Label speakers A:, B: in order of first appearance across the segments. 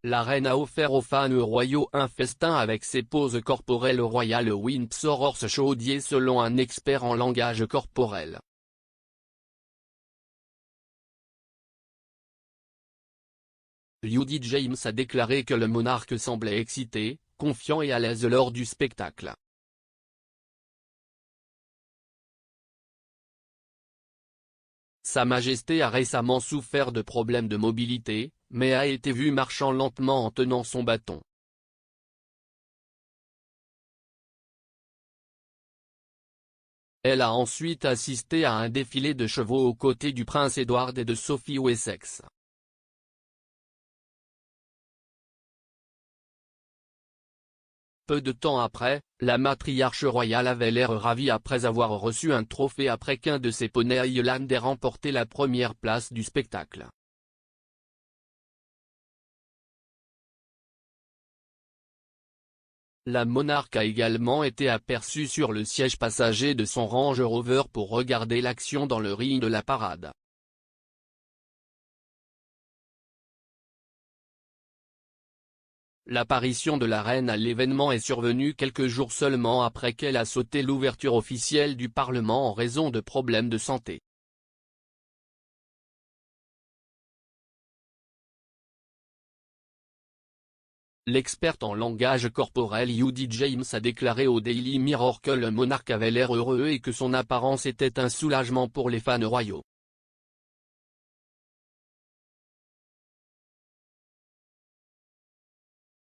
A: la reine a offert aux fans royaux un festin avec ses poses corporelles au Royal Windsor Horse Chaudier selon un expert en langage corporel. Judy James a déclaré que le monarque semblait excité, confiant et à l'aise lors du spectacle. Sa Majesté a récemment souffert de problèmes de mobilité, mais a été vue marchant lentement en tenant son bâton. Elle a ensuite assisté à un défilé de chevaux aux côtés du prince Édouard et de Sophie Wessex. Peu de temps après, la matriarche royale avait l'air ravie après avoir reçu un trophée après qu'un de ses poneys Highland ait remporté la première place du spectacle. La monarque a également été aperçue sur le siège passager de son Range Rover pour regarder l'action dans le ring de la parade. L'apparition de la reine à l'événement est survenue quelques jours seulement après qu'elle a sauté l'ouverture officielle du Parlement en raison de problèmes de santé. L'experte en langage corporel Judy James a déclaré au Daily Mirror que le monarque avait l'air heureux et que son apparence était un soulagement pour les fans royaux.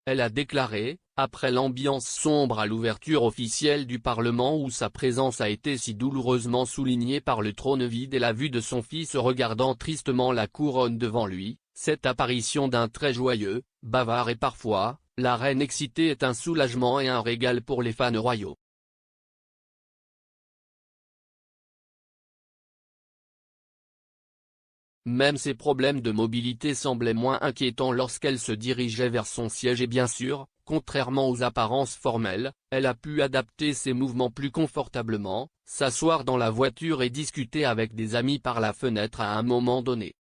A: Elle a déclaré, après l'ambiance sombre à l'ouverture officielle du Parlement où sa présence a été si douloureusement soulignée par le trône vide et la vue de son fils regardant tristement la couronne devant lui, cette apparition d'un très joyeux, bavard et parfois, la reine excitée est un soulagement et un régal pour les fans royaux. Même ses problèmes de mobilité semblaient moins inquiétants lorsqu'elle se dirigeait vers son siège et bien sûr, contrairement aux apparences formelles, elle a pu adapter ses mouvements plus confortablement, s'asseoir dans la voiture et discuter avec des amis par la fenêtre à un moment donné.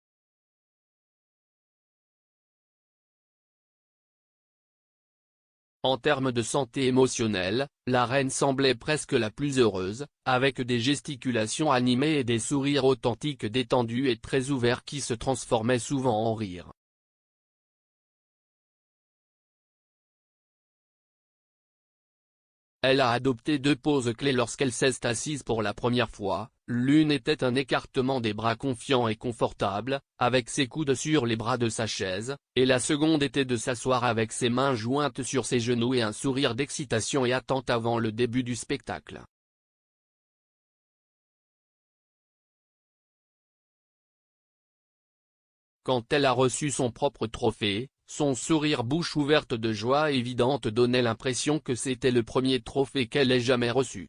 A: En termes de santé émotionnelle, la reine semblait presque la plus heureuse, avec des gesticulations animées et des sourires authentiques détendus et très ouverts qui se transformaient souvent en rire. Elle a adopté deux poses clés lorsqu'elle s'est assise pour la première fois, l'une était un écartement des bras confiant et confortable, avec ses coudes sur les bras de sa chaise, et la seconde était de s'asseoir avec ses mains jointes sur ses genoux et un sourire d'excitation et attente avant le début du spectacle. Quand elle a reçu son propre trophée, son sourire bouche ouverte de joie évidente donnait l'impression que c'était le premier trophée qu'elle ait jamais reçu.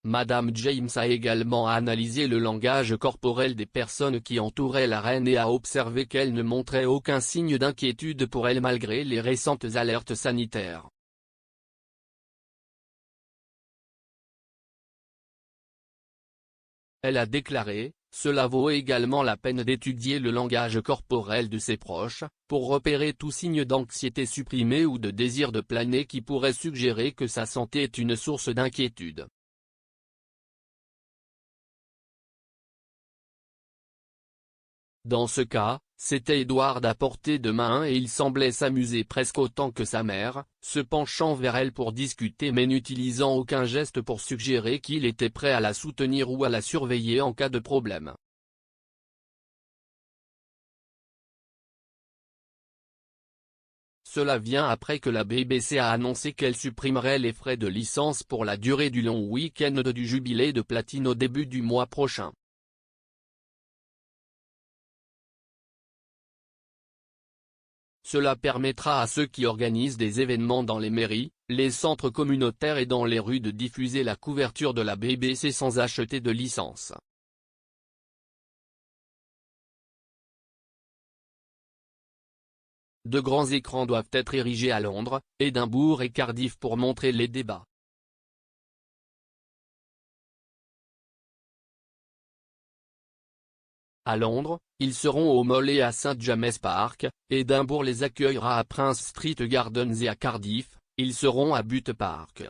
A: Madame James a également analysé le langage corporel des personnes qui entouraient la reine et a observé qu'elle ne montrait aucun signe d'inquiétude pour elle malgré les récentes alertes sanitaires. Elle a déclaré, « Cela vaut également la peine d'étudier le langage corporel de ses proches, pour repérer tout signe d'anxiété supprimée ou de désir de planer qui pourrait suggérer que sa santé est une source d'inquiétude. » Dans ce cas, c'était Edward à portée de main et il semblait s'amuser presque autant que sa mère, se penchant vers elle pour discuter mais n'utilisant aucun geste pour suggérer qu'il était prêt à la soutenir ou à la surveiller en cas de problème. Cela vient après que la BBC a annoncé qu'elle supprimerait les frais de licence pour la durée du long week-end du jubilé de platine au début du mois prochain. Cela permettra à ceux qui organisent des événements dans les mairies, les centres communautaires et dans les rues de diffuser la couverture de la BBC sans acheter de licence. De grands écrans doivent être érigés à Londres, Édimbourg et Cardiff pour montrer les débats. À Londres, ils seront au Mall et à St James Park, Édimbourg les accueillera à Prince Street Gardens et à Cardiff, ils seront à Bute Park.